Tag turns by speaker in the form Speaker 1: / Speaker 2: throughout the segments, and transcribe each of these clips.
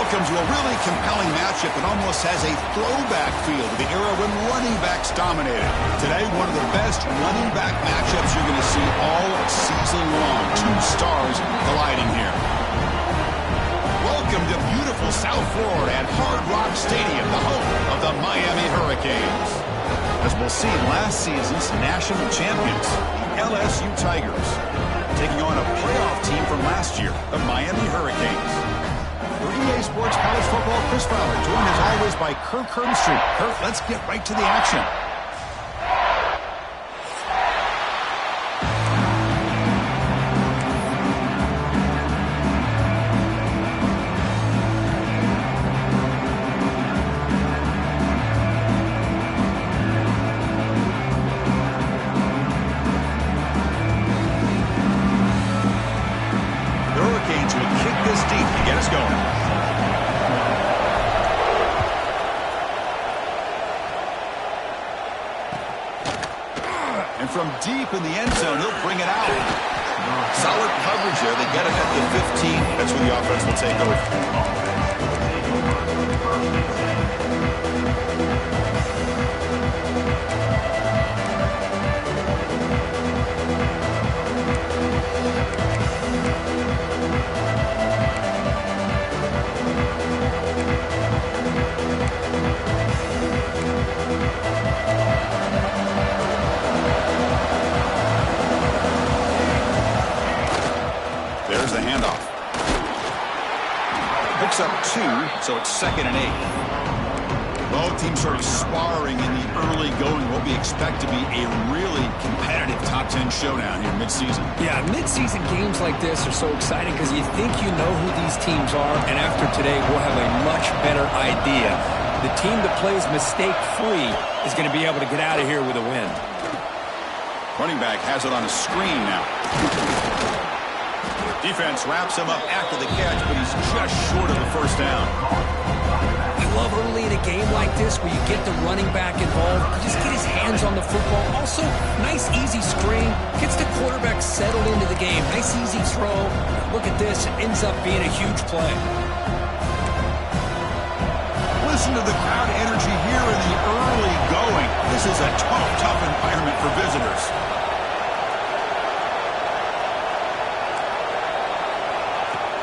Speaker 1: Welcome to a really compelling matchup that almost has a throwback feel to the era when running backs dominated. Today, one of the best running back matchups you're going to see all season long. Two stars colliding here. Welcome to beautiful South Florida at Hard Rock Stadium, the home of the Miami Hurricanes. As we'll see, last season's national champions, the LSU Tigers, taking on a playoff team from last year, the Miami Hurricanes. For EA Sports College Football, Chris Fowler, joined as always by Kirk Herbstreit. Kirk, let's get right to the action. The Hurricanes will kick this deep to get us going. And from deep in the end zone, he'll bring it out. Solid coverage there. They get it at the 15. That's where the offense will take over. There's the handoff. Picks up 2, so it's 2nd and 8. Both teams sort of sparring in the early going, what we expect to be a really competitive top 10 showdown here mid-season.
Speaker 2: Yeah, mid-season games like this are so exciting because you think you know who these teams are, and after today we'll have a much better idea. The team that plays mistake-free is going to be able to get out of here with a win.
Speaker 1: Running back has it on a screen now. Defense wraps him up after the catch, but he's just short of the first down.
Speaker 2: I love early in a game like this where you get the running back involved. Just get his hands on the football. Also, nice easy screen. Gets the quarterback settled into the game. Nice easy throw. Look at this. It ends up being a huge play.
Speaker 1: Listen to the crowd energy here in the early going. This is a tough environment for visitors.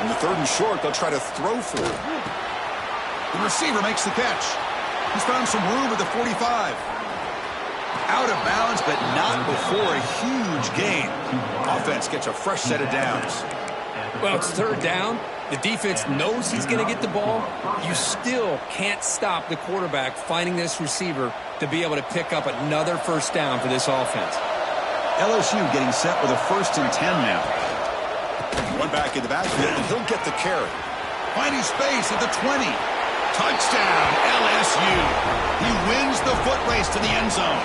Speaker 1: In the 3rd and short, they'll try to throw for it. The receiver makes the catch. He's found some room at the 45. Out of bounds, but not before a huge gain. Offense gets a fresh set of downs.
Speaker 2: Well, it's 3rd down. The defense knows he's going to get the ball. You still can't stop the quarterback finding this receiver to be able to pick up another first down for this offense.
Speaker 1: LSU getting set with a 1st and 10 now. One back in the backfield, and he'll get the carry. Finding space at the 20. Touchdown, LSU. He wins the foot race to the end zone.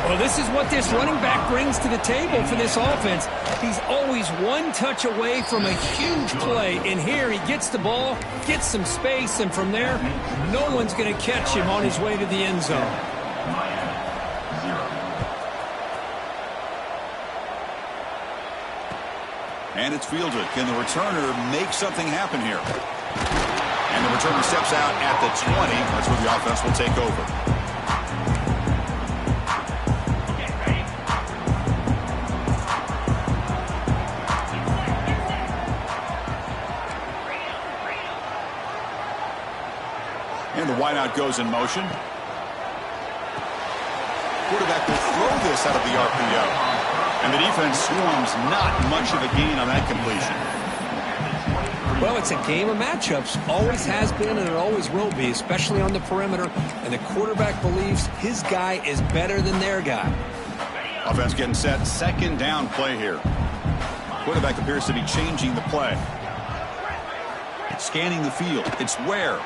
Speaker 2: Well, this is what this running back brings to the table for this offense. He's always one touch away from a huge play. And here he gets the ball, gets some space, and from there, no one's going to catch him on his way to the end zone.
Speaker 1: And it's fielded. Can the returner make something happen here? And the returner steps out at the 20. That's where the offense will take over. And the wideout goes in motion. Quarterback will throw this out of the RPO. And the defense swarms, not much of a gain on that completion.
Speaker 2: Well, it's a game of matchups. Always has been and it always will be, especially on the perimeter. And the quarterback believes his guy is better than their guy.
Speaker 1: Offense getting set. 2nd down play here. Quarterback appears to be changing the play. Scanning the field. It's Ware.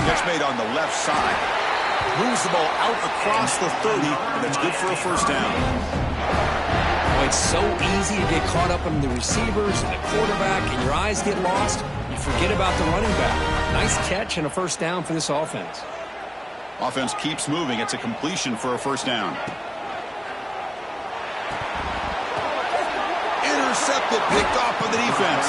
Speaker 1: Catch made on the left side. Moves the ball out across the 30, and that's good for a first down.
Speaker 2: Oh, it's so easy to get caught up in the receivers and the quarterback, and your eyes get lost. You forget about the running back. Nice catch and a first down for this offense.
Speaker 1: Offense keeps moving. It's a completion for a first down. Intercepted, picked off by the defense.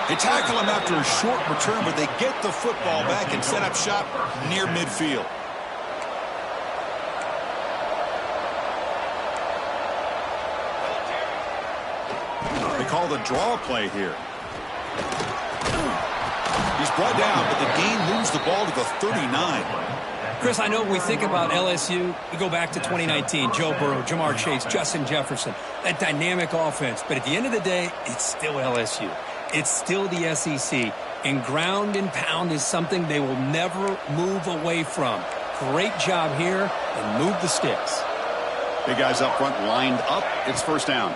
Speaker 1: They tackle him after a short return, but they get the football back and set up shop near midfield. They call the draw play here. He's brought down, but the gain moves the ball to the 39.
Speaker 2: Chris, I know when we think about LSU, we go back to 2019, Joe Burrow, Jamar Chase, Justin Jefferson, that dynamic offense. But at the end of the day, it's still LSU. It's still the SEC. And ground and pound is something they will never move away from. Great job here, and move the sticks.
Speaker 1: Big guys up front lined up. It's first down.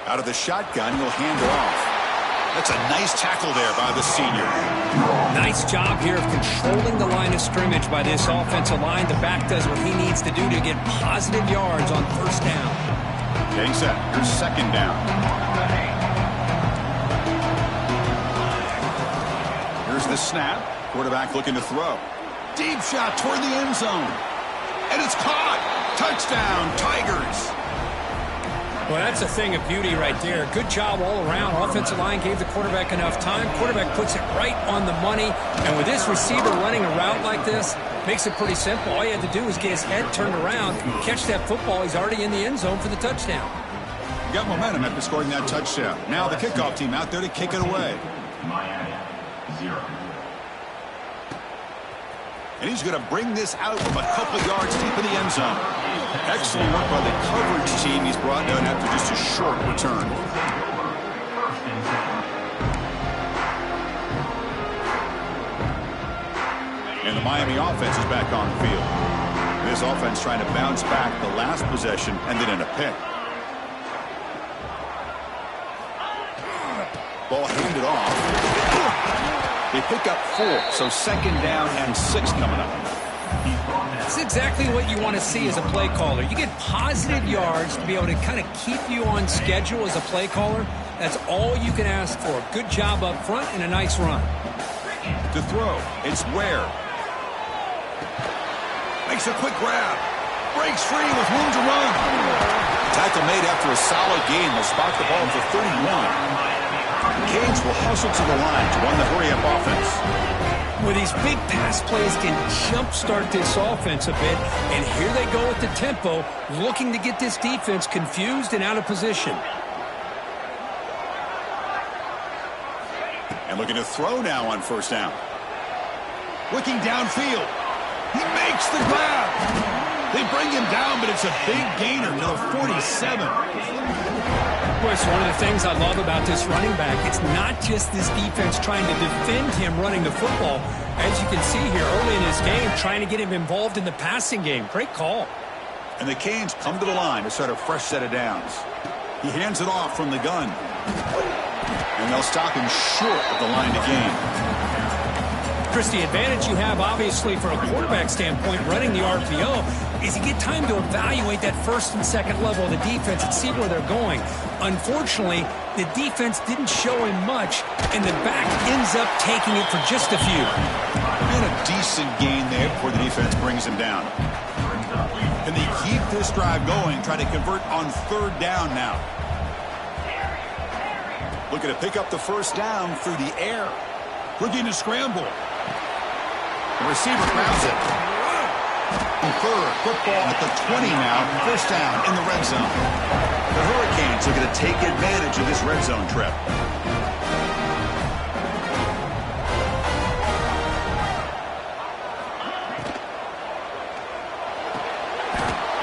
Speaker 1: Out of the shotgun, he'll hand it off. That's a nice tackle there by the senior.
Speaker 2: Nice job here of controlling the line of scrimmage by this offensive line. The back does what he needs to do to get positive yards on first down.
Speaker 1: Getting set. Here's second down. Here's the snap. Quarterback looking to throw. Deep shot toward the end zone. And it's caught. Touchdown, Tigers.
Speaker 2: Well, that's a thing of beauty right there. Good job all around. Offensive line gave the quarterback enough time. Quarterback puts it right on the money. And with this receiver running a route like this, makes it pretty simple. All you had to do was get his head turned around, catch that football. He's already in the end zone for the touchdown.
Speaker 1: You got momentum after scoring that touchdown. Now the kickoff team out there to kick it away.
Speaker 3: Miami, 0.
Speaker 1: And he's going to bring this out from a couple yards deep in the end zone. Excellent work by the coverage team. He's brought down after just a short return. And the Miami offense is back on the field. This offense trying to bounce back the last possession and then in a pick. Ball handed off. They pick up 4, so second down and 6 coming up.
Speaker 2: That's exactly what you want to see as a play caller. You get positive yards to be able to kind of keep you on schedule as a play caller. That's all you can ask for. Good job up front and a nice run.
Speaker 1: To throw, it's Ware. Makes a quick grab. Breaks free with room to run. Tackle made after a solid gain. They'll spot the ball for 31. Canes will hustle to the line to run the hurry-up offense.
Speaker 2: Well, these big pass plays can jumpstart this offense a bit, and here they go with the tempo, looking to get this defense confused and out of position.
Speaker 1: And looking to throw now on first down. Looking downfield. He makes the grab. They bring him down, but it's a big gainer to the 47.
Speaker 2: Well, it's one of the things I love about this running back. It's not just this defense trying to defend him running the football. As you can see here early in his game, trying to get him involved in the passing game. Great call.
Speaker 1: And the Canes come to the line to start a fresh set of downs. He hands it off from the gun. And they'll stop him short of the line to gain.
Speaker 2: Chris, the advantage you have, obviously, from a quarterback standpoint, running the RPO, is you get time to evaluate that first and second level of the defense and see where they're going. Unfortunately, the defense didn't show him much, and the back ends up taking it for just a few.
Speaker 1: And a decent gain there before the defense brings him down. Can they keep this drive going, try to convert on third down now? Looking to pick up the first down through the air. Looking to scramble. The receiver grabs it. Third, football at the 20 now. First down in the red zone. The Hurricanes are going to take advantage of this red zone trip.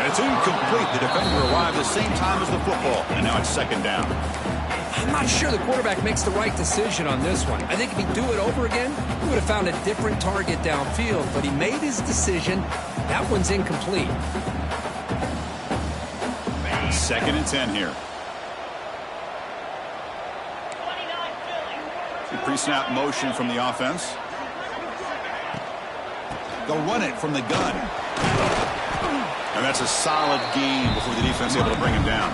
Speaker 1: And it's incomplete. The defender arrived the same time as the football. And now it's second down.
Speaker 2: I'm not sure the quarterback makes the right decision on this one. I think if he'd do it over again, he would have found a different target downfield, but he made his decision. That one's incomplete.
Speaker 1: Second and 10 here. Pre-snap motion from the offense. They'll run it from the gun. And that's a solid gain before the defense is able to bring him down.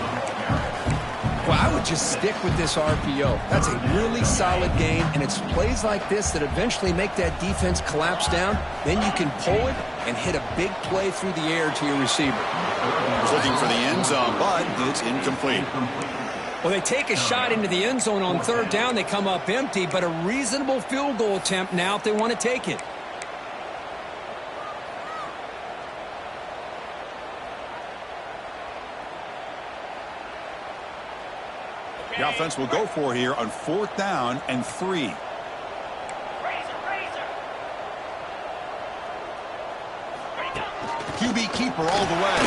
Speaker 2: Well, I would just stick with this RPO. That's a really solid game, and it's plays like this that eventually make that defense collapse down. Then you can pull it and hit a big play through the air to your receiver.
Speaker 1: He's looking for the end zone, but it's incomplete.
Speaker 2: Well, they take a shot into the end zone on third down. They come up empty, but a reasonable field goal attempt now if they want to take it.
Speaker 1: The offense will go for it here on 4th down and 3. QB keeper all the way.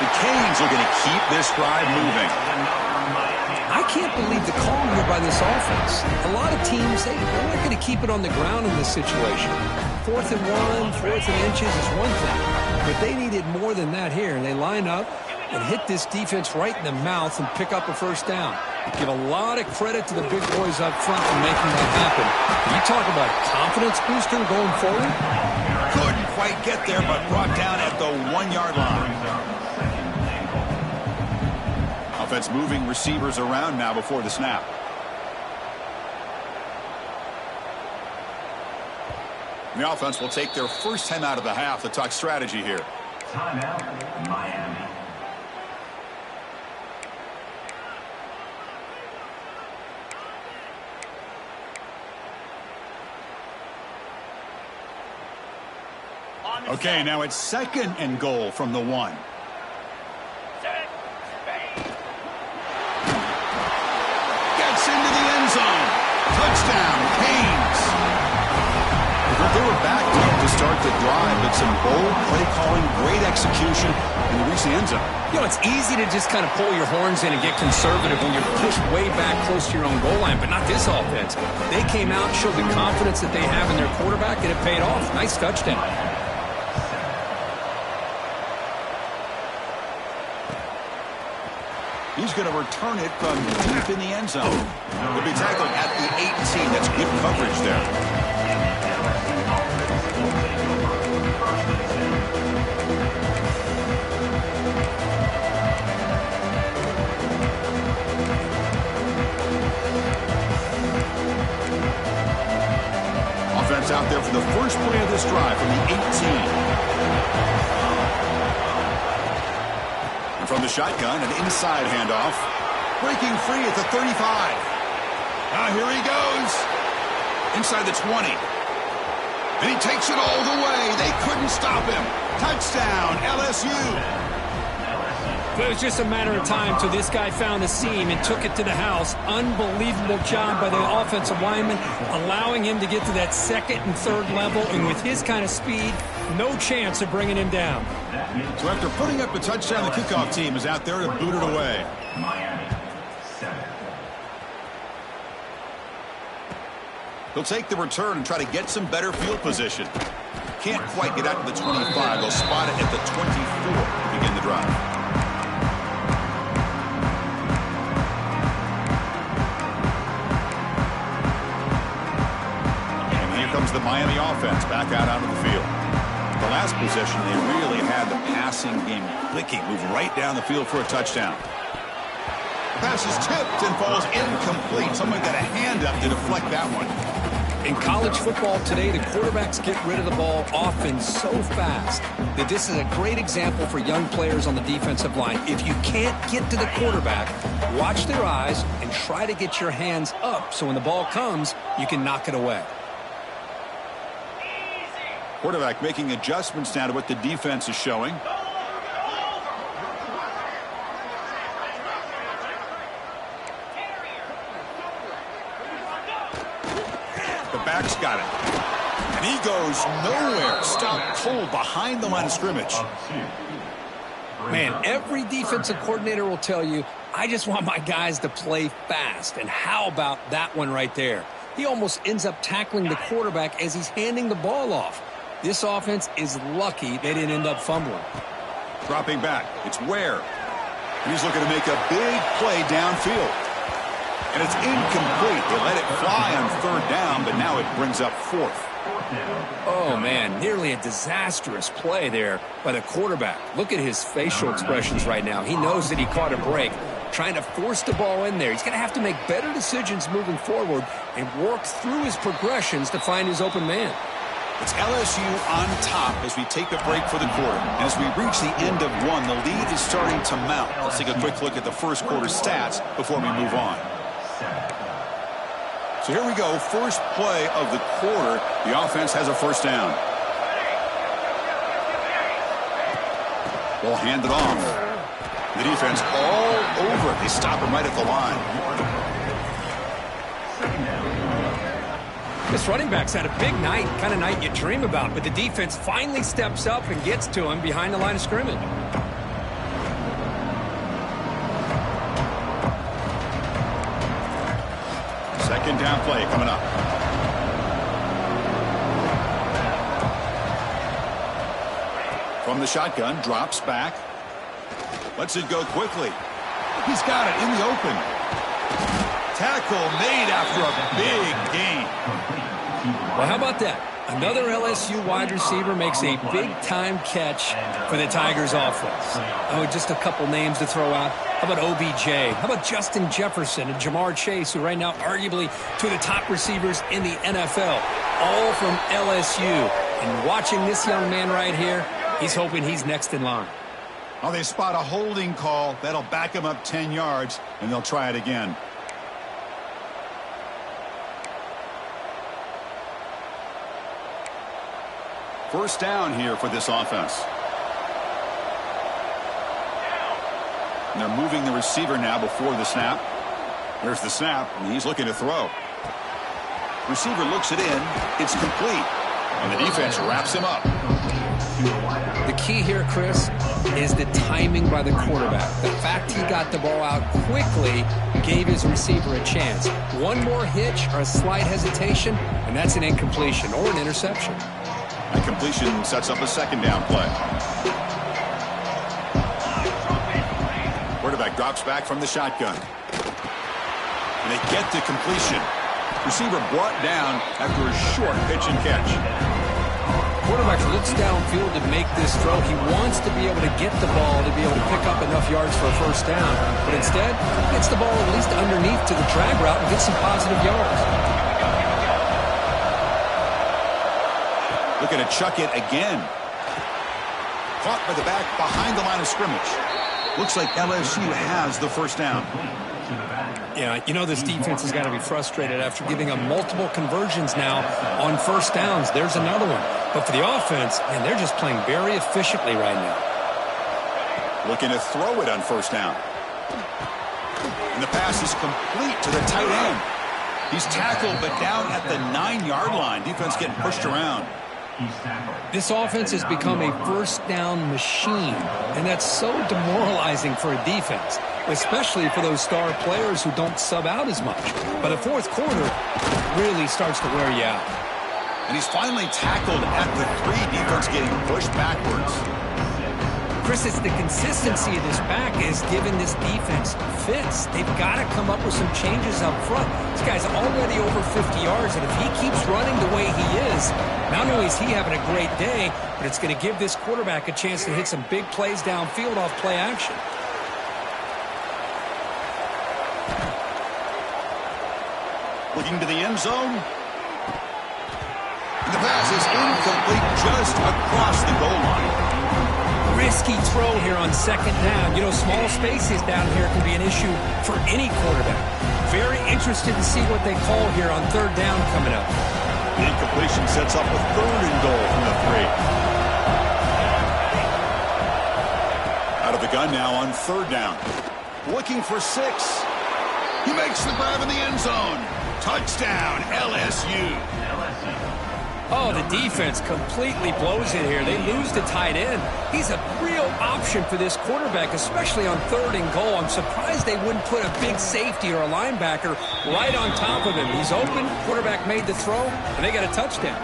Speaker 1: The Canes are going to keep this drive moving.
Speaker 2: I can't believe the call here by this offense. A lot of teams, they're not going to keep it on the ground in this situation. 4th and 1, 4th and inches is one thing. But they needed more than that here. And they line up and hit this defense right in the mouth and pick up a first down. Give a lot of credit to the big boys up front for making that happen. You talk about confidence booster going forward.
Speaker 1: Couldn't quite get there, but brought down at the 1-yard line. Offense moving receivers around now before the snap. The offense will take their first time out of the half to talk strategy here.
Speaker 3: Timeout, Miami.
Speaker 1: Okay, now it's 2nd and goal from the 1. Gets into the end zone. Touchdown, Canes. They were backed up to start the drive, but some bold play calling, great execution, and they reached the end zone.
Speaker 2: You know, it's easy to just kind of pull your horns in and get conservative when you're pushed way back close to your own goal line, but not this offense. They came out, showed the confidence that they have in their quarterback, and it paid off. Nice touchdown.
Speaker 1: He's going to return it from deep in the end zone. He'll be tackled at the 18. That's good coverage there. Offense out there for the first play of this drive from the 18. From the shotgun, an inside handoff. Breaking free at the 35. Now here he goes. Inside the 20. And he takes it all the way. They couldn't stop him. Touchdown, LSU.
Speaker 2: But it was just a matter of time till this guy found a seam and took it to the house. Unbelievable job by the offensive lineman, allowing him to get to that 2nd and 3rd level. And with his kind of speed, no chance of bringing him down.
Speaker 1: So after putting up a touchdown, the kickoff team is out there to boot it away.
Speaker 3: Miami, 7.
Speaker 1: They'll take the return and try to get some better field position. Can't quite get out to the 25. They'll spot it at the 24 to begin the drive. The Miami offense back out onto the field. The last possession, they really had the passing game clicking, moved right down the field for a touchdown. The pass is tipped and falls incomplete. Someone got a hand up to deflect that one.
Speaker 2: In college football today, the quarterbacks get rid of the ball often so fast that this is a great example for young players on the defensive line. If you can't get to the quarterback, watch their eyes and try to get your hands up so when the ball comes, you can knock it away.
Speaker 1: Quarterback making adjustments now to what the defense is showing. The back's got it. And he goes nowhere. Stopped cold behind the line of scrimmage.
Speaker 2: Man, every defensive coordinator will tell you, I just want my guys to play fast. And how about that one right there? He almost ends up tackling the quarterback as he's handing the ball off. This offense is lucky they didn't end up fumbling.
Speaker 1: Dropping back. It's Ware. He's looking to make a big play downfield. And it's incomplete. They let it fly on 3rd down, but now it brings up 4th.
Speaker 2: Oh, man, nearly a disastrous play there by the quarterback. Look at his facial expressions right now. He knows that he caught a break, trying to force the ball in there. He's going to have to make better decisions moving forward and work through his progressions to find his open man.
Speaker 1: It's LSU on top as we take a break for the quarter. And as we reach the end of one, the lead is starting to mount. Let's take a quick look at the first quarter stats before we move on. So here we go, first play of the quarter. The offense has a first down. Ball handed off. The defense all over it. They stop him right at the line.
Speaker 2: This running back's had a big night, kind of night you dream about, but the defense finally steps up and gets to him behind the line of scrimmage.
Speaker 1: Second down play coming up. From the shotgun, drops back. Lets it go quickly. He's got it in the open. Tackle made after a big gain.
Speaker 2: Well, how about that? Another LSU wide receiver makes a big-time catch for the Tigers offense. Oh, just a couple names to throw out. How about OBJ? How about Justin Jefferson and Jamar Chase, who right now arguably two of the top receivers in the NFL, all from LSU. And watching this young man right here, he's hoping he's next in line.
Speaker 1: Oh, they spot a holding call. That'll back him up 10 yards, and they'll try it again. First down here for this offense. And they're moving the receiver now before the snap. There's the snap, and he's looking to throw. Receiver looks it in. It's complete. And the defense wraps him up.
Speaker 2: The key here, Chris, is the timing by the quarterback. The fact he got the ball out quickly gave his receiver a chance. One more hitch or a slight hesitation, and that's an incompletion or an interception.
Speaker 1: That completion sets up a second down play. Quarterback drops back from the shotgun. And they get to completion. Receiver brought down after a short pitch and catch.
Speaker 2: Quarterback looks downfield to make this throw. He wants to be able to get the ball to be able to pick up enough yards for a first down. But instead, gets the ball at least underneath to the drag route and gets some positive yards.
Speaker 1: Looking to chuck it again. Caught by the back behind the line of scrimmage. Looks like LSU has the first down.
Speaker 2: Yeah, you know this defense has got to be frustrated after giving them multiple conversions now on first downs. There's another one. But for the offense, man, they're just playing very efficiently right now.
Speaker 1: Looking to throw it on first down. And the pass is complete to the tight end. He's tackled, but down at the 9-yard line. Defense getting pushed around.
Speaker 2: This offense has become a first down machine, and that's so demoralizing for a defense, especially for those star players who don't sub out as much. By the fourth quarter, it really starts to wear you out.
Speaker 1: And he's finally tackled at the 3. Defense getting pushed backwards.
Speaker 2: Chris, it's the consistency of this back is giving this defense fits. They've got to come up with some changes up front. This guy's already over 50 yards, and if he keeps running the way he is, not only is he having a great day, but it's going to give this quarterback a chance to hit some big plays downfield off play action.
Speaker 1: Looking to the end zone. And the pass is incomplete just across the goal line.
Speaker 2: Risky throw here on second down. You know, small spaces down here can be an issue for any quarterback. Very interested to see what they call here on third down coming up.
Speaker 1: The incompletion sets up a 3rd and goal from the 3. Out of the gun now on 3rd down. Looking for 6. He makes the grab in the end zone. Touchdown, LSU.
Speaker 2: Oh, the defense completely blows it here. They lose the tight end. He's a real option for this quarterback, especially on 3rd and goal. I'm surprised they wouldn't put a big safety or a linebacker right on top of him. He's open. Quarterback made the throw, and they got a touchdown.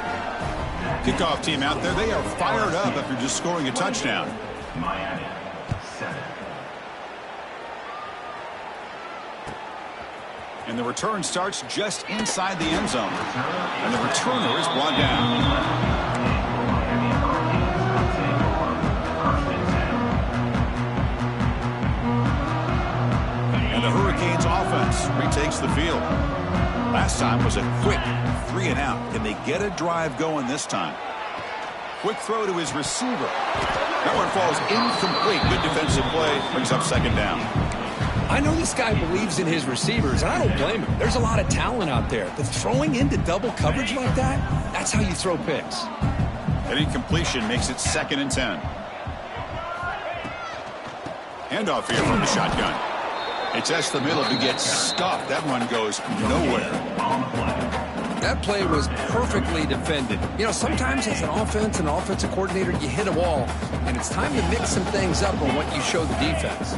Speaker 1: Kickoff team out there. They are fired up after just scoring a touchdown.
Speaker 3: Miami, 7.
Speaker 1: And the return starts just inside the end zone. And the returner is brought down. And the Hurricanes offense retakes the field. Last time was a quick 3-and-out. Can they get a drive going this time? Quick throw to his receiver. That one falls incomplete. Good defensive play. Brings up second down.
Speaker 2: I know this guy believes in his receivers, and I don't blame him. There's a lot of talent out there. But throwing into double coverage like that, that's how you throw picks.
Speaker 1: An incompletion makes it 2nd and 10. Handoff here from the shotgun. It tests the middle to get stuffed. That one goes nowhere.
Speaker 2: That play was perfectly defended. You know, sometimes as an offense and offensive coordinator, you hit a wall, and it's time to mix some things up on what you show the defense.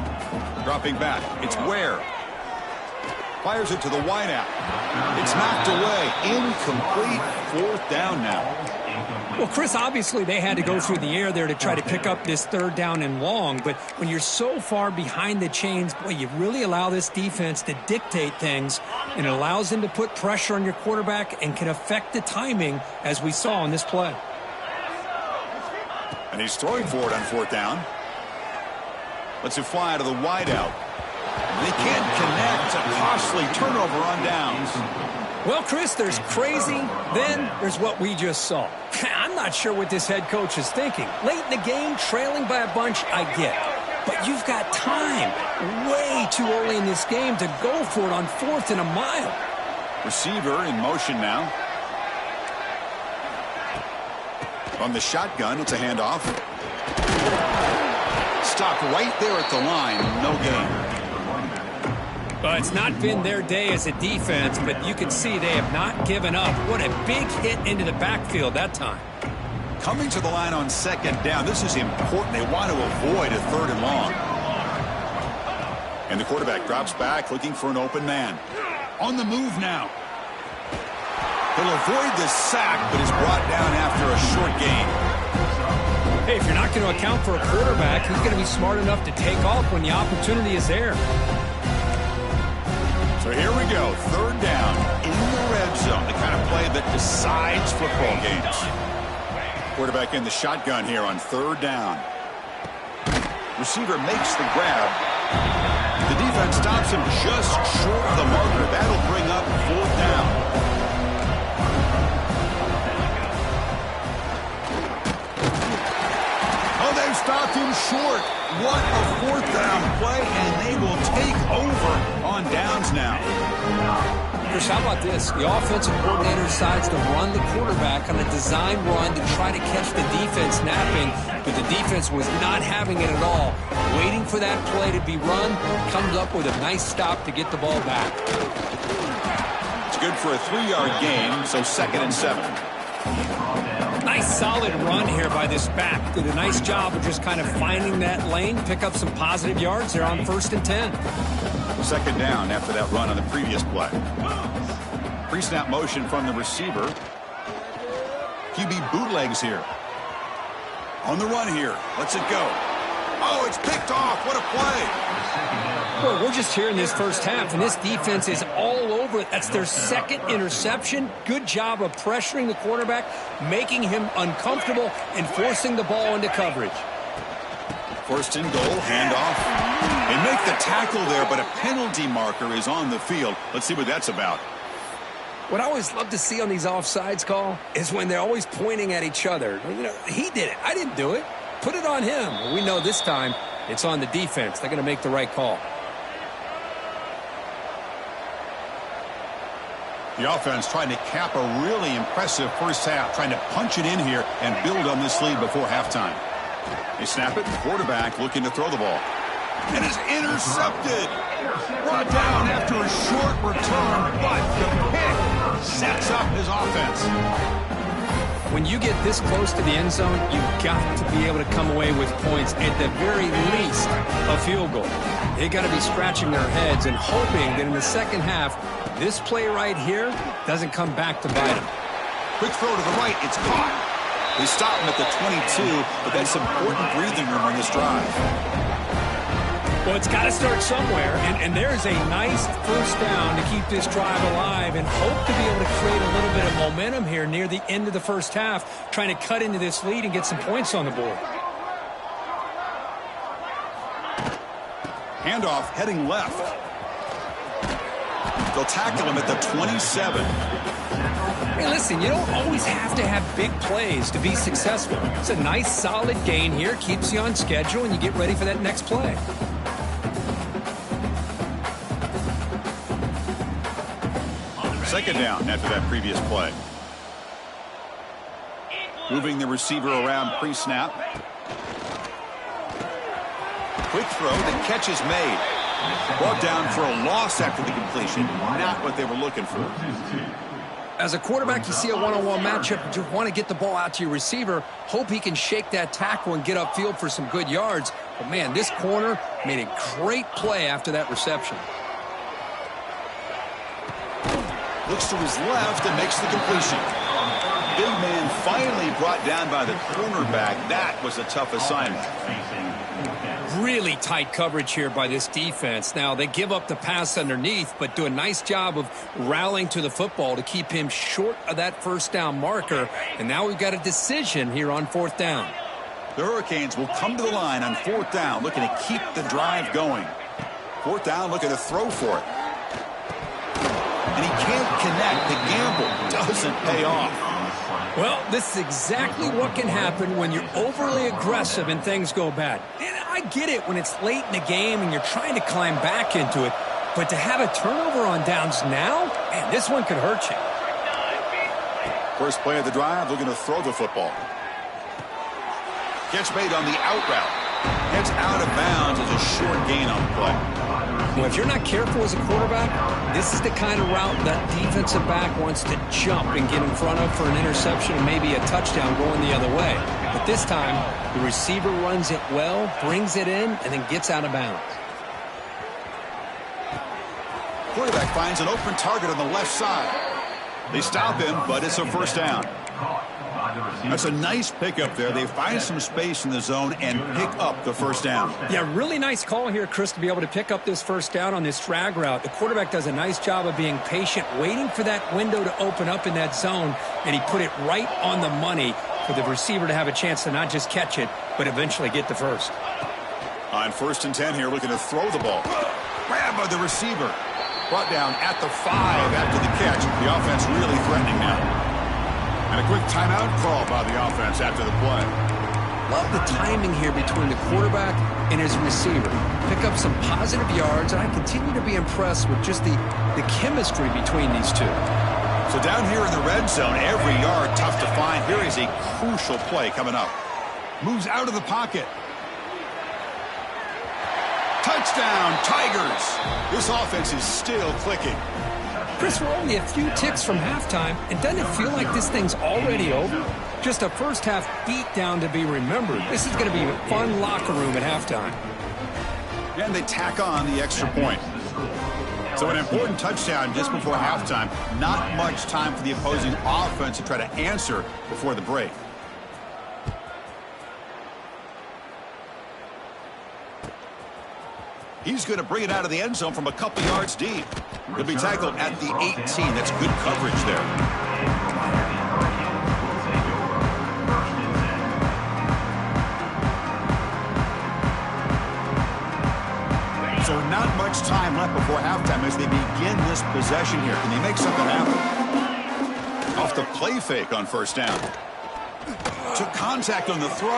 Speaker 1: Dropping back. It's Ware. Fires it to the wideout. It's knocked away. Incomplete. 4th down now.
Speaker 2: Well, Chris, obviously they had to go through the air there to try to pick up this 3rd down and long, but when you're so far behind the chains, boy, you really allow this defense to dictate things, and it allows them to put pressure on your quarterback and can affect the timing, as we saw in this play.
Speaker 1: And he's throwing for it on 4th down. Lets it fly out of the wideout. They can't connect. A costly turnover on downs.
Speaker 2: Well, Chris, there's crazy, then there's what we just saw. I'm not sure what this head coach is thinking. Late in the game, trailing by a bunch, I get it. But you've got time, way too early in this game, to go for it on 4th and a mile.
Speaker 1: Receiver in motion now. From the shotgun, it's a handoff. Stopped right there at the line. No gain.
Speaker 2: Well, it's not been their day as a defense, but you can see they have not given up. What a big hit into the backfield that time.
Speaker 1: Coming to the line on 2nd down. This is important. They want to avoid a 3rd and long. And the quarterback drops back, looking for an open man. On the move now. He'll avoid the sack, but is brought down after a short gain.
Speaker 2: Hey, if you're not going to account for a quarterback, he's going to be smart enough to take off when the opportunity is there.
Speaker 1: So here we go, 3rd down in the red zone, the kind of play that decides football games. Quarterback in the shotgun here on 3rd down. Receiver makes the grab. The defense stops him just short of the marker. That'll bring up 4th down. Oh, they've stopped him short. What a 4th down play, and they will take over on downs now.
Speaker 2: Chris, how about this? The offensive coordinator decides to run the quarterback on a design run to try to catch the defense napping, but the defense was not having it at all. Waiting for that play to be run, comes up with a nice stop to get the ball back.
Speaker 1: It's good for a 3-yard gain, so 2nd and 7.
Speaker 2: Nice solid run here by this back. Did a nice job of just kind of finding that lane, pick up some positive yards there on 1st and 10.
Speaker 1: 2nd down after that run on the previous play. Pre-snap motion from the receiver. QB bootlegs here. On the run here. Lets it go. Oh, it's picked off. What a play.
Speaker 2: Well, we're just here in this first half, and this defense is all over it. That's their 2nd interception. Good job of pressuring the quarterback, making him uncomfortable, and forcing the ball into coverage.
Speaker 1: 1st and goal, handoff. They make the tackle there, but a penalty marker is on the field. Let's see what that's about.
Speaker 2: What I always love to see on these offsides call is when they're always pointing at each other. You know, he did it. I didn't do it. Put it on him. Well, we know this time it's on the defense. They're going to make the right call.
Speaker 1: The offense trying to cap a really impressive first half, trying to punch it in here and build on this lead before halftime. They snap it, quarterback looking to throw the ball. And it's intercepted. Brought down after a short return, but the pick sets up his offense.
Speaker 2: When you get this close to the end zone, you've got to be able to come away with points, at the very least, a field goal. They got to be scratching their heads and hoping that in the second half, this play right here doesn't come back to bite them.
Speaker 1: Quick throw to the right, it's caught. They stop him at the 22, but that's important breathing room on this drive.
Speaker 2: Well, it's got to start somewhere, and there's a nice first down to keep this drive alive and hope to be able to create a little bit of momentum here near the end of the first half, trying to cut into this lead and get some points on the board.
Speaker 1: Handoff heading left. They'll tackle him at the 27.
Speaker 2: Hey, listen, you don't always have to have big plays to be successful. It's a nice, solid gain here. Keeps you on schedule, and you get ready for that next play.
Speaker 1: Second down after that previous play. Moving the receiver around pre-snap. Quick throw, the catch is made. Brought down for a loss after the completion. Not what they were looking for.
Speaker 2: As a quarterback, you see a one-on-one matchup. You want to get the ball out to your receiver. Hope he can shake that tackle and get upfield for some good yards. But, man, this corner made a great play after that reception.
Speaker 1: Looks to his left and makes the completion. Big man finally brought down by the cornerback. That was a tough assignment.
Speaker 2: Really tight coverage here by this defense. Now, they give up the pass underneath, but do a nice job of rallying to the football to keep him short of that first down marker. And now we've got a decision here on fourth down.
Speaker 1: The Hurricanes will come to the line on fourth down, looking to keep the drive going. Fourth down, looking to throw for it. And he can't connect. The gamble doesn't pay off.
Speaker 2: Well, this is exactly what can happen when you're overly aggressive and things go bad. And I get it when it's late in the game and you're trying to climb back into it. But to have a turnover on downs now, man, this one could hurt you.
Speaker 1: First play of the drive, looking to throw the football. Catch made on the out route. Gets out of bounds as a short gain on the play.
Speaker 2: Well, if you're not careful as a quarterback, this is the kind of route that defensive back wants to jump and get in front of for an interception and maybe a touchdown going the other way. But this time, the receiver runs it well, brings it in, and then gets out of bounds.
Speaker 1: Quarterback finds an open target on the left side. They stop him, but it's a first down. That's a nice pickup there. They find some space in the zone and pick up the first down.
Speaker 2: Yeah, really nice call here, Chris, to be able to pick up this first down on this drag route. The quarterback does a nice job of being patient, waiting for that window to open up in that zone, and he put it right on the money for the receiver to have a chance to not just catch it, but eventually get the first.
Speaker 1: On 1st and 10 here, looking to throw the ball. Grab by the receiver. Brought down at the 5 after the catch. The offense really threatening now. And a quick timeout call by the offense after the play.
Speaker 2: Love the timing here between the quarterback and his receiver. Pick up some positive yards, and I continue to be impressed with just the chemistry between these two.
Speaker 1: So down here in the red zone, every yard tough to find. Here is a crucial play coming up. Moves out of the pocket. Touchdown, Tigers. This offense is still clicking.
Speaker 2: Chris, we're only a few ticks from halftime, and doesn't it feel like this thing's already over? Just a first-half beatdown to be remembered. This is going to be a fun locker room at halftime.
Speaker 1: And they tack on the extra point. So an important touchdown just before halftime. Not much time for the opposing offense to try to answer before the break. He's going to bring it out of the end zone from a couple yards deep. He'll be tackled at the 18. That's good coverage there. So not much time left before halftime as they begin this possession here. Can they make something happen? Off the play fake on first down. Took contact on the throw.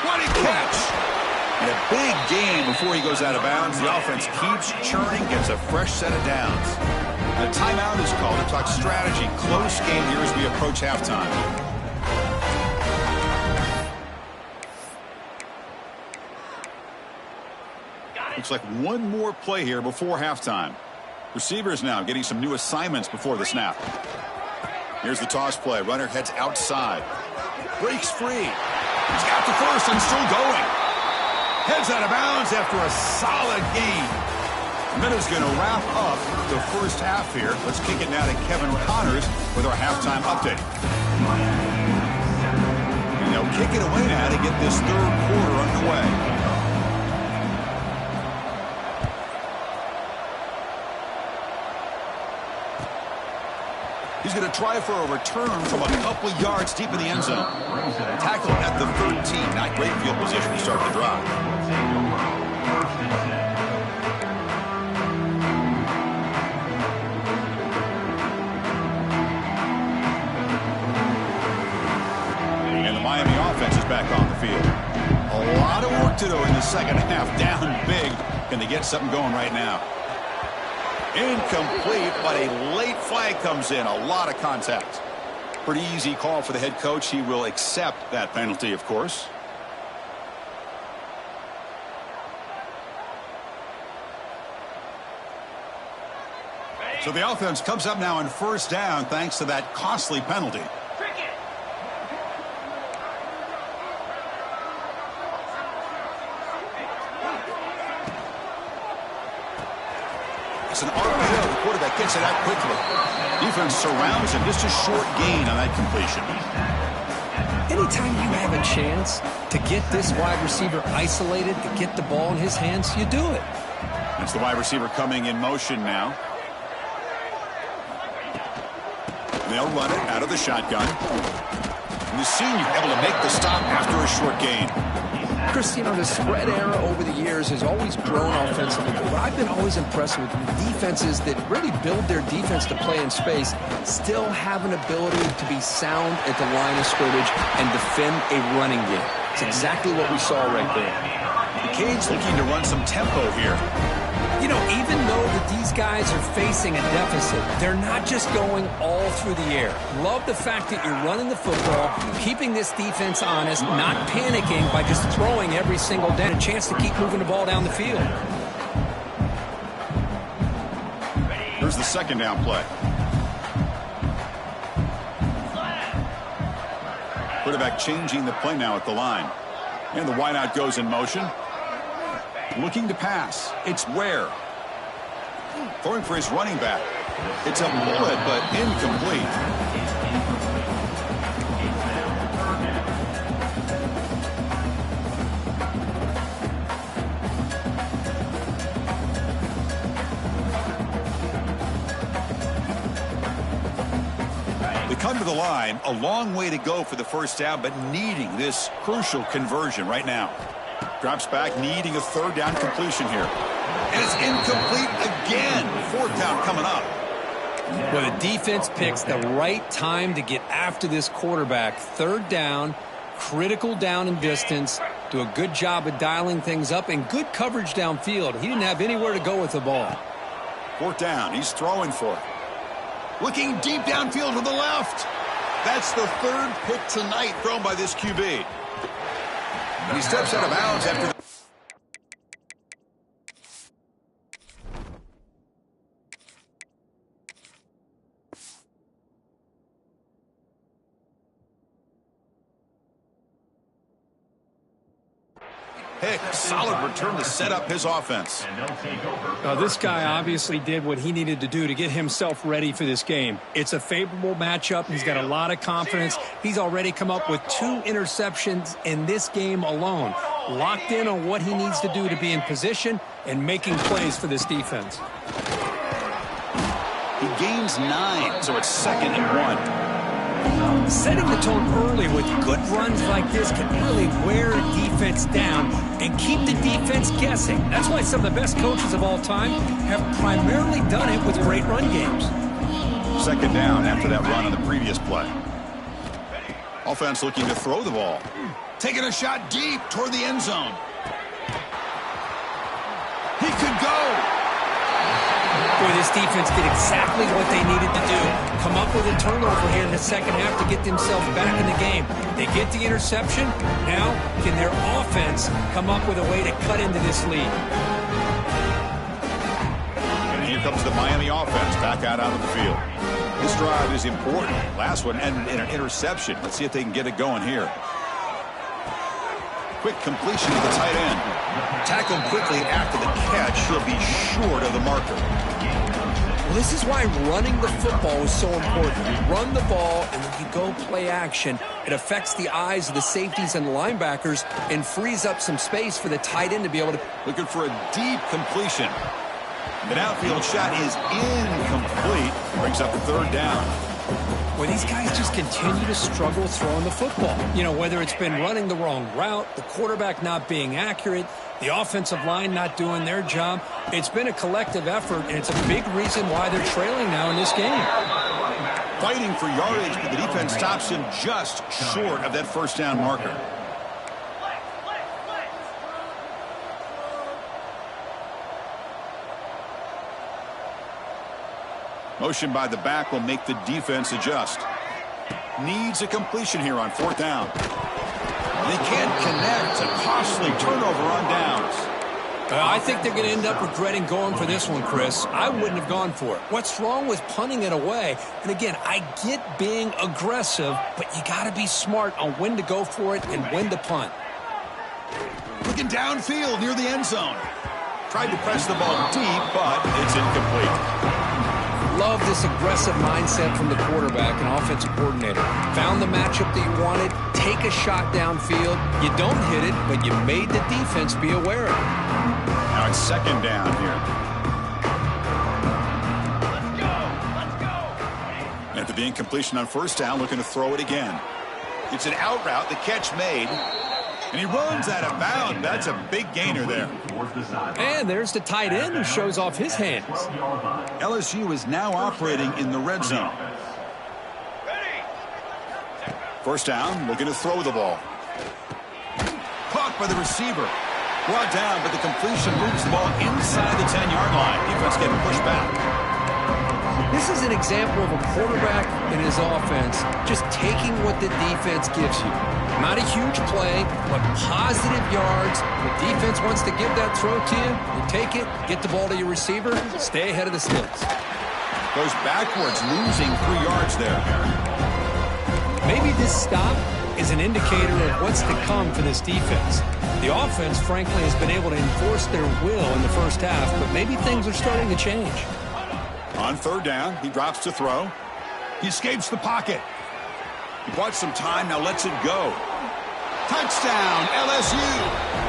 Speaker 1: What a catch! And a big gain before he goes out of bounds. The offense keeps churning, gets a fresh set of downs. And a timeout is called to talk strategy. Close game here as we approach halftime. Looks like one more play here before halftime. Receivers now getting some new assignments before the snap. Here's the toss play. Runner heads outside. Breaks free. He's got the first and still going. Heads out of bounds after a solid gain. And that is going to wrap up the first half here. Let's kick it now to Kevin Connors with our halftime update. And they'll kick it away now to get this third quarter underway. He's going to try for a return from a couple yards deep in the end zone. Tackle at the 13. Not great field position to start the drive. the second half down big. Can they get something going right now? Incomplete, but a late flag comes in. A lot of contact. Pretty easy call for the head coach. He will accept that penalty, of course. So the offense comes up now on first down thanks to that costly penalty. It's an RPO. The quarterback gets it out quickly. Defense surrounds him. Just a short gain on that completion.
Speaker 2: Anytime you have a chance to get this wide receiver isolated, to get the ball in his hands, you do it.
Speaker 1: That's the wide receiver coming in motion now. They'll run it out of the shotgun. And the senior able to make the stop after a short gain.
Speaker 2: Chris, you know, the spread era over the years has always grown offensively, but I've been always impressed with defenses that really build their defense to play in space, still have an ability to be sound at the line of scrimmage and defend a running game. It's exactly what we saw right there.
Speaker 1: The Canes looking to run some tempo here.
Speaker 2: You know, even though that these guys are facing a deficit, they're not just going all through the air. Love the fact that you're running the football, keeping this defense honest, not panicking by just throwing every single down. A chance to keep moving the ball down the field.
Speaker 1: Here's the second down play. Quarterback changing the play now at the line. And the wideout goes in motion. Looking to pass. It's Ware. Throwing for his running back. It's a bullet, but incomplete. They come to the line. A long way to go for the first down, but needing this crucial conversion right now. Drops back, needing a third down completion here. And it's incomplete again. Fourth down coming up.
Speaker 2: Well, the defense picks the right time to get after this quarterback. Third down, critical down and distance. Do a good job of dialing things up and good coverage downfield. He didn't have anywhere to go with the ball.
Speaker 3: Fourth down. He's throwing for it. Looking deep downfield to the left. That's the third pick tonight thrown by this QB. And he steps out of bounds after the... Pick, solid return to set up his offense.
Speaker 2: This guy obviously did what he needed to do to get himself ready for this game. It's a favorable matchup. He's got a lot of confidence. He's already come up with 2 interceptions in this game alone. Locked in on what he needs to do to be in position and making plays for this defense.
Speaker 3: He gains 9, so it's 2nd and 1.
Speaker 2: Setting the tone early with good runs like this can really wear a defense down and keep the defense guessing. That's why some of the best coaches of all time have primarily done it with great run games.
Speaker 3: 2nd down after that run on the previous play. Offense looking to throw the ball. Taking a shot deep toward the end zone. He could go.
Speaker 2: Boy, this defense did exactly what they needed to do. Come up with a turnover here in the second half to get themselves back in the game. They get the interception. Now, can their offense come up with a way to cut into this lead?
Speaker 3: And here comes the Miami offense back out onto the field. This drive is important. Last one ended in an interception. Let's see if they can get it going here. Quick completion to the tight end. Tackled quickly after the catch. He'll be short of the marker.
Speaker 2: Well, this is why running the football is so important. You run the ball, and when you go play action, it affects the eyes of the safeties and linebackers and frees up some space for the tight end to be able to...
Speaker 3: Looking for a deep completion. An outfield shot is incomplete. Brings up the 3rd down.
Speaker 2: Well, these guys just continue to struggle throwing the football. You know, whether it's been running the wrong route, the quarterback not being accurate, the offensive line not doing their job. It's been a collective effort, and it's a big reason why they're trailing now in this game.
Speaker 3: Fighting for yardage, but the defense stops him just short of that 1st down marker. Motion by the back will make the defense adjust. Needs a completion here on 4th down. They can't connect. A costly turnover on downs.
Speaker 2: I think they're going to end up regretting going for this one, Chris. I wouldn't have gone for it. What's wrong with punting it away? And again, I get being aggressive, but you got to be smart on when to go for it and when to punt.
Speaker 3: Looking downfield near the end zone. Tried to press the ball deep, but it's incomplete.
Speaker 2: Love this aggressive mindset from the quarterback and offensive coordinator. Found the matchup that you wanted. Take a shot downfield. You don't hit it, but you made the defense be aware of it.
Speaker 3: Now it's 2nd down here.
Speaker 1: Let's go.
Speaker 3: After the incompletion on 1st down, looking to throw it again. It's an out route. The catch made. And he runs out of bounds. That's a big gainer there.
Speaker 2: And there's the tight end who shows off his hands.
Speaker 3: LSU is now operating in the red zone. 1st down, looking to throw the ball. Caught by the receiver. Brought down, but the completion moves the ball inside the 10-yard line. Defense getting pushed back.
Speaker 2: This is an example of a quarterback and his offense just taking what the defense gives you. Not a huge play, but positive yards. The defense wants to give that throw to you. You take it, get the ball to your receiver, stay ahead of the sticks.
Speaker 3: Goes backwards, losing 3 yards there.
Speaker 2: Maybe this stop is an indicator of what's to come for this defense. The offense, frankly, has been able to enforce their will in the first half, but maybe things are starting to change.
Speaker 3: On 3rd down, he drops to throw. He escapes the pocket. He bought some time, now lets it go. Touchdown, LSU.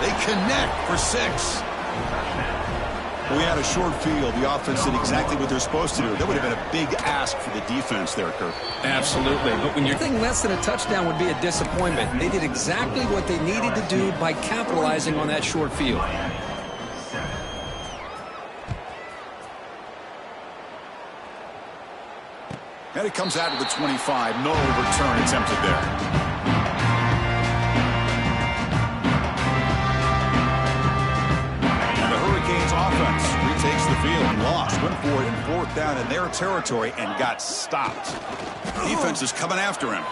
Speaker 3: They connect for 6. We had a short field. The offense did exactly what they're supposed to do. That would have been a big ask for the defense there, Kirk.
Speaker 2: Absolutely. But when you're thinking less than a touchdown would be a disappointment. They did exactly what they needed to do by capitalizing on that short field.
Speaker 3: And it comes out to the 25. No return attempted there. And the Hurricanes offense retakes the field and lost. Went for it in 4th down in their territory and got stopped. Defense is coming after him.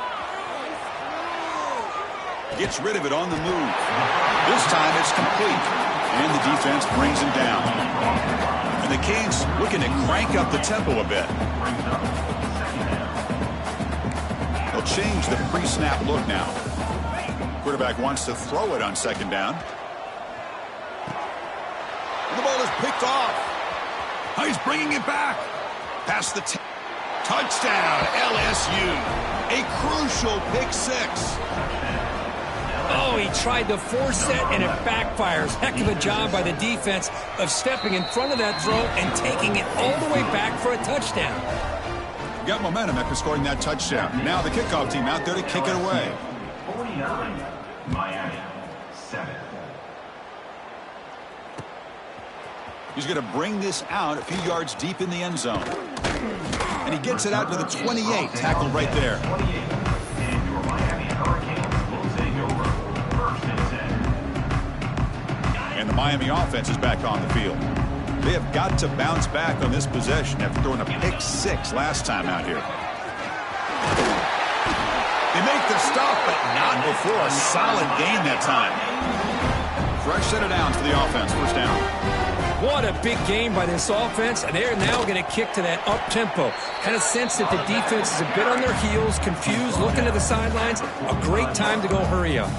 Speaker 3: Gets rid of it on the move. This time it's complete. And the defense brings him down. And the Canes looking to crank up the tempo a bit. They'll change the pre-snap look now. Quarterback wants to throw it on 2nd down. And the ball is picked off. Oh, he's bringing it back. Past the touchdown, LSU. A crucial pick 6.
Speaker 2: Oh, he tried to force it, and it backfires. Heck of a job by the defense of stepping in front of that throw and taking it all the way back for a touchdown.
Speaker 3: Got momentum after scoring that touchdown. Now the kickoff team out there to kick it away.
Speaker 4: 49, Miami, 7.
Speaker 3: He's going to bring this out a few yards deep in the end zone. And he gets it out to the 28. Tackled right there.
Speaker 4: 28, and your Miami Hurricanes will take over 1st and 10.
Speaker 3: And the Miami offense is back on the field. They have got to bounce back on this possession after throwing a pick 6 last time out here. They make the stop, but not before a solid gain that time. Fresh set of downs for the offense. 1st down.
Speaker 2: What a big game by this offense, and they're now going to kick to that up-tempo. Kind of sense that the defense is a bit on their heels, confused, looking to the sidelines. A great time to go hurry up.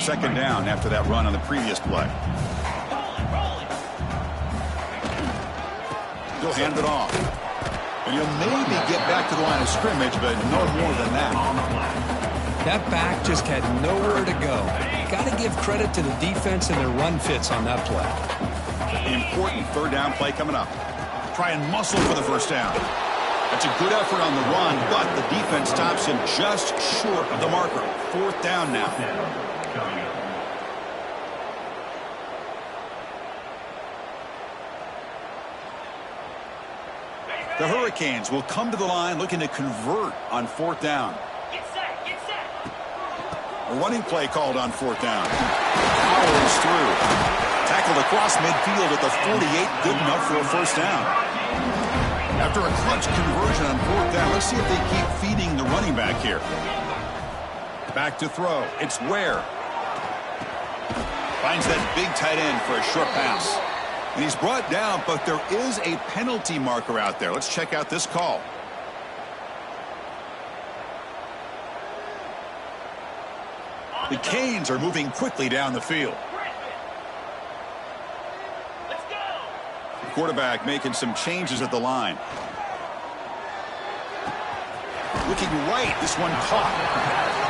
Speaker 3: 2nd down after that run on the previous play. He'll hand it off. And he'll maybe get back to the line of scrimmage, but no more than that.
Speaker 2: That back just had nowhere to go. Got to give credit to the defense and their run fits on that play.
Speaker 3: The important 3rd down play coming up. Try and muscle for the 1st down. That's a good effort on the run, but the defense stops him just short of the marker. 4th down now. The Hurricanes will come to the line looking to convert on 4th down.
Speaker 1: Get set, get set.
Speaker 3: A running play called on 4th down. Powers through. Tackled across midfield at the 48, good enough for a first down. After a clutch conversion on fourth down, let's see if they keep feeding the running back here. Back to throw. It's Ware. Finds that big tight end for a short pass. And he's brought down, but there is a penalty marker out there. Let's check out this call. The Canes are moving quickly down the field. The quarterback making some changes at the line. Looking right, this one caught.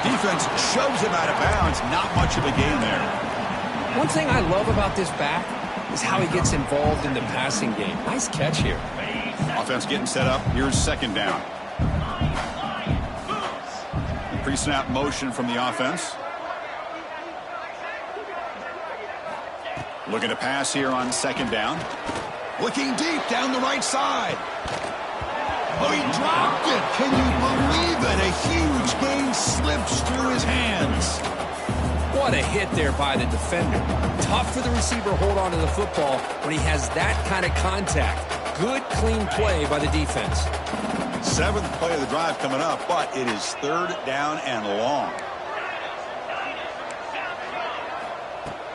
Speaker 3: Defense shoves him out of bounds. Not much of a gain there.
Speaker 2: One thing I love about this back is how he gets involved in the passing game. Nice catch here.
Speaker 3: Offense getting set up. Here's second down. Pre-snap motion from the offense. Looking to pass here on second down. Looking deep down the right side. Oh, he dropped it. Can you believe it? A huge gain slips through his hands.
Speaker 2: What a hit there by the defender. Tough for the receiver to hold on to the football when he has that kind of contact. Good, clean play by the defense.
Speaker 3: Seventh play of the drive coming up, but it is third down and long.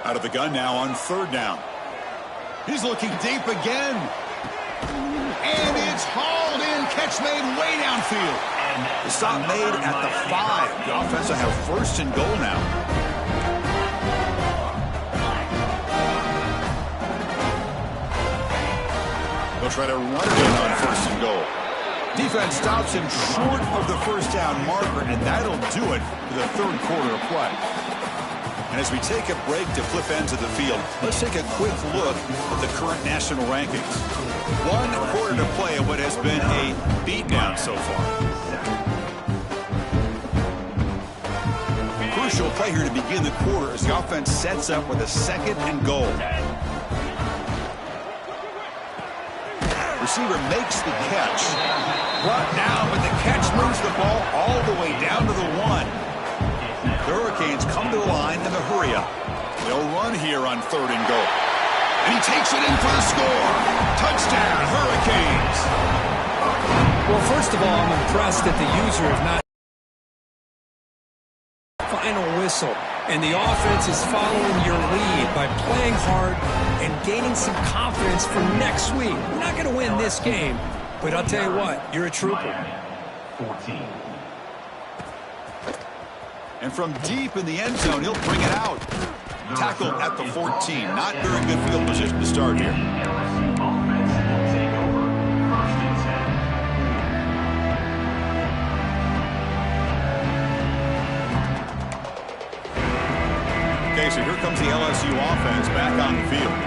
Speaker 3: Out of the gun now on third down. He's looking deep again. And it's hauled in. Catch made way downfield. The stop made at the 5. The offense will have first and goal now. They'll try to run it in on first and goal. Defense stops him short of the first down marker, and that'll do it for the third quarter of play. And as we take a break to flip ends of the field, let's take a quick look at the current national rankings. 1 quarter to play in what has been a beatdown so far. Crucial play here to begin the quarter as the offense sets up with a second and goal. Receiver makes the catch. Brought down, but the catch moves the ball all the way down to the 1. The Hurricanes come to the line in the hurry up. They'll run here on third and goal. And he takes it in for the score. Touchdown, Hurricanes.
Speaker 2: Well, first of all, I'm impressed that the user is not final whistle. And the offense is following your lead by playing hard and gaining some confidence for next week. We're not going to win this game, but I'll tell you what, you're a trooper.
Speaker 4: 14.
Speaker 3: And from deep in the end zone, he'll bring it out. Tackled at the 14. Not very good field position to start here.
Speaker 4: LSU offense will take over. First and 10.
Speaker 3: Okay, so here comes the LSU offense back on the field.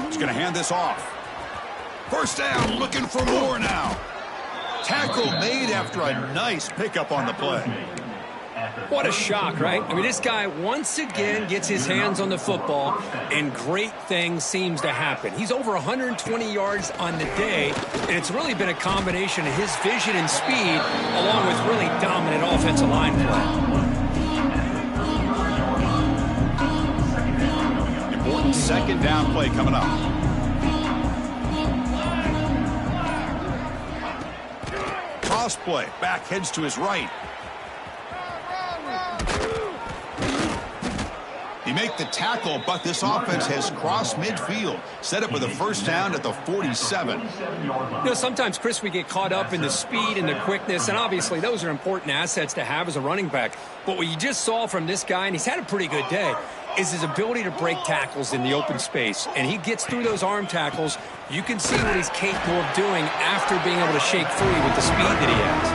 Speaker 3: He's going to hand this off. First down, looking for more now. Tackle made after a nice pickup on the play.
Speaker 2: What a shock, right? I mean, this guy once again gets his hands on the football, and great things seems to happen. He's over 120 yards on the day, and it's really been a combination of his vision and speed, along with really dominant offensive line play.
Speaker 3: Important second down play coming up. Cross play. Back heads to his right. He made the tackle, but this offense has crossed midfield. Set up with a first down at the 47.
Speaker 2: You know, sometimes, Chris, we get caught up in the speed and the quickness, and obviously those are important assets to have as a running back. But what you just saw from this guy, and he's had a pretty good day, is his ability to break tackles in the open space. And he gets through those arm tackles. You can see what he's capable of doing after being able to shake free with the speed that he has.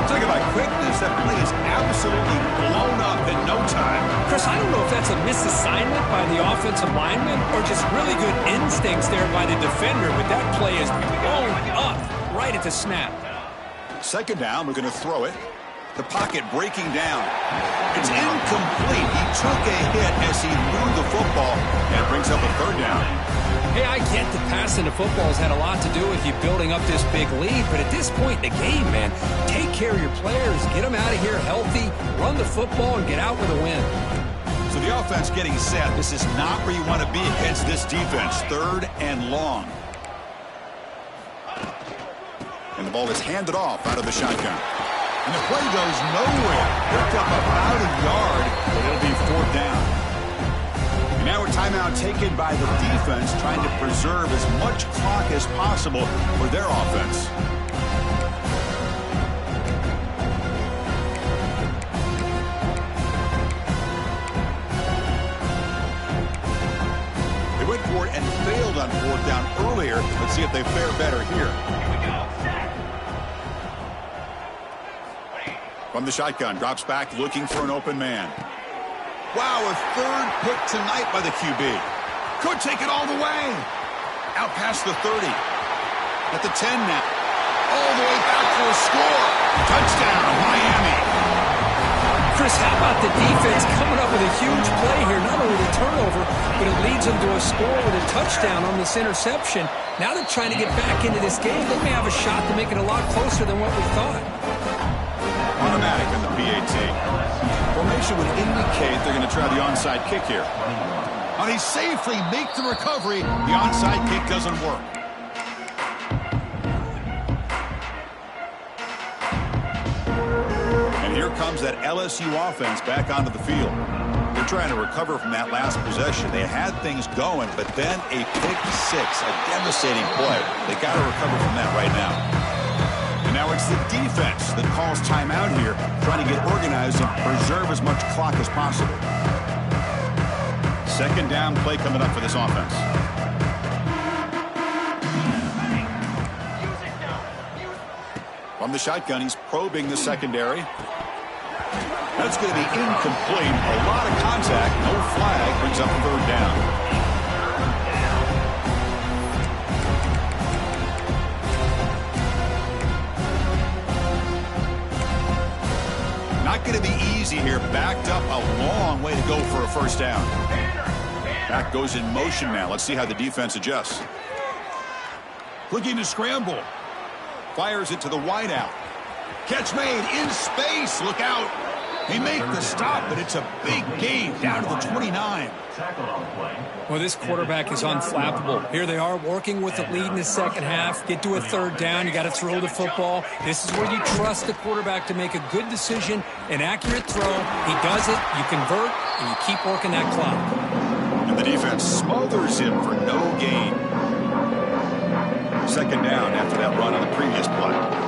Speaker 3: Talk about quickness. That play is absolutely blown up in no time.
Speaker 2: Chris, I don't know if that's a misassignment by the offensive lineman or just really good instincts there by the defender, but that play is blown up right at the snap.
Speaker 3: Second down, we're going to throw it. The pocket breaking down. It's incomplete. He took a hit as he threw the football, and it brings up a third down.
Speaker 2: Hey, I get that passing the football has had a lot to do with you building up this big lead, but at this point in the game, man, take care of your players, get them out of here healthy, run the football, and get out with a win.
Speaker 3: So the offense getting set. This is not where you want to be against this defense. 3rd and long. And the ball is handed off out of the shotgun. And the play goes nowhere. Picked up about a yard, but it'll be 4th down. And now a timeout taken by the defense, trying to preserve as much clock as possible for their offense. They went for it and failed on 4th down earlier. Let's see if they fare better here. From the shotgun, drops back, looking for an open man. Wow, a 3rd pick tonight by the QB. Could take it all the way. Out past the 30. At the 10 now. All the way back for a score. Touchdown, Miami.
Speaker 2: Chris, how about the defense coming up with a huge play here? Not only the turnover, but it leads them to a score with a touchdown on this interception. Now they're trying to get back into this game. They may have a shot to make it a lot closer than what we thought.
Speaker 3: Automatic in the PAT. Formation would indicate they're going to try the onside kick here. And he safely makes the recovery. The onside kick doesn't work. And here comes that LSU offense back onto the field. They're trying to recover from that last possession. They had things going, but then a pick 6, a devastating play. They got to recover from that right now. And now it's the defense that calls timeout here, trying to get organized and preserve as much clock as possible. 2nd down play coming up for this offense. From the shotgun, he's probing the secondary. That's going to be incomplete. A lot of contact, no flag, brings up 3rd down. Not going to be easy here. Backed up a long way to go for a 1st down. Back goes in motion now. Let's see how the defense adjusts. Looking to scramble. Fires it to the wideout. Catch made in space. Look out. They make the stop, but it's a big gain down to the 29.
Speaker 2: Well, this quarterback is unflappable. Here they are working with the lead in the 2nd half. Get to a 3rd down. You got to throw the football. This is where you trust the quarterback to make a good decision, an accurate throw. He does it, you convert, and you keep working that clock.
Speaker 3: And the defense smothers him for no gain. 2nd down after that run on the previous play.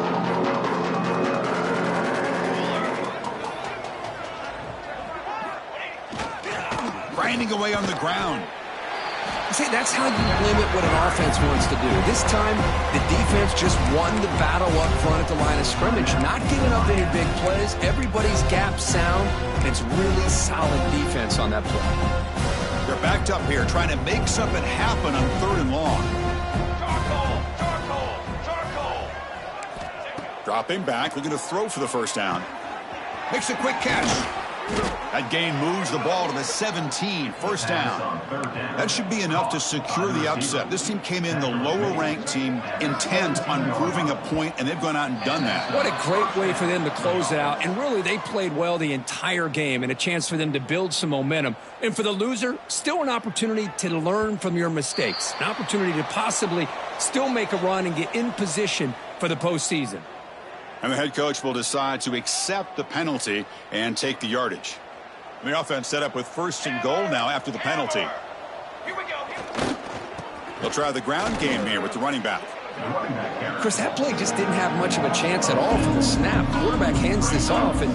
Speaker 3: Grinding away on the ground.
Speaker 2: See, that's how you limit what an offense wants to do. This time, the defense just won the battle up front at the line of scrimmage. Not giving up any big plays. Everybody's gap sound. And it's really solid defense on that play.
Speaker 3: They're backed up here, trying to make something happen on 3rd and long. Dropping back, looking to throw for the 1st down. Makes a quick catch. That gain moves the ball to the 17, 1st down. That should be enough to secure the upset. This team came in the lower-ranked team, intent on proving a point, and they've gone out and done that.
Speaker 2: What a great way for them to close it out. And really, they played well the entire game, and a chance for them to build some momentum. And for the loser, still an opportunity to learn from your mistakes. An opportunity to possibly still make a run and get in position for the postseason.
Speaker 3: And the head coach will decide to accept the penalty and take the yardage. And the offense set up with 1st and goal now after the penalty. They'll try the ground game here with the running back.
Speaker 2: Chris, that play just didn't have much of a chance at all from the snap. The quarterback hands this off, and